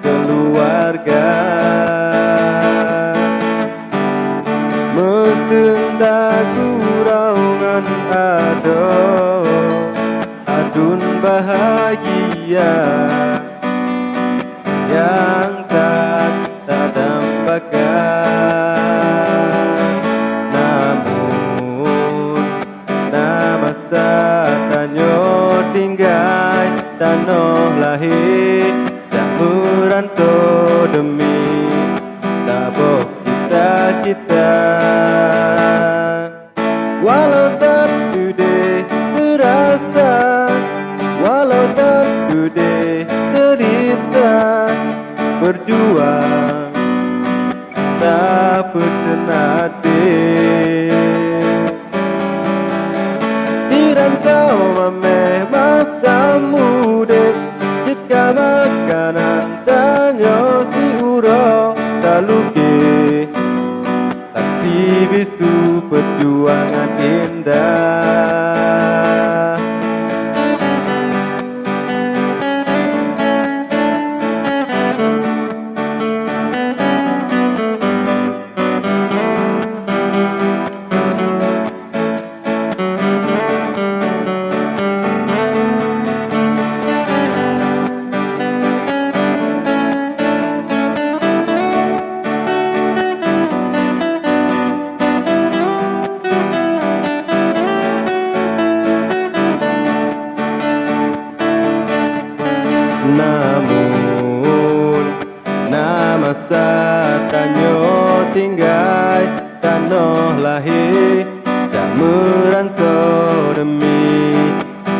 keluarga Mestenda kurangan adun bahagia yang tak dambakan. Namun nama tanyo tinggal tanah lahir tak merantau demi taboh cita-cita. Walau tak sudah terasa, walau tak sudah cerita, berjuang tak pernah di rantau mameh masa muda, jika makanan tanyo si uro taluki, tapi bisu perjuangan indah. Namun nama tanyo tinggal tanah lahir tak merantau demi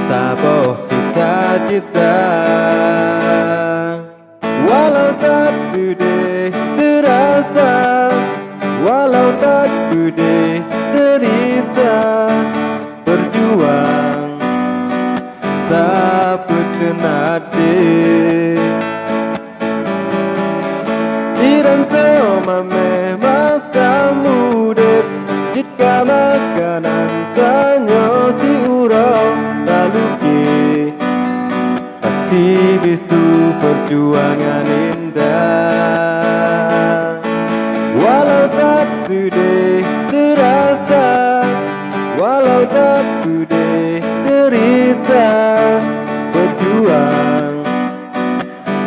taboh cita-cita. Walau tak sudah terasa, walau tak sudah cerita, berjuang tak pernah di rantau mameh masa muda, jika makanan tanyo si urang taluki, pasti bisu perjuangan indah. Walau tak sudah terasa, walau tak sudah cerita, berjuang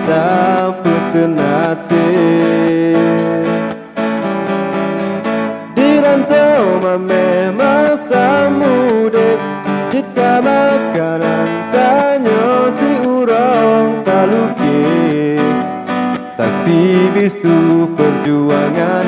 tak pernah di rantau mameh masa muda, jika makanan tanyo si urang taluki, saksi bisu perjuangan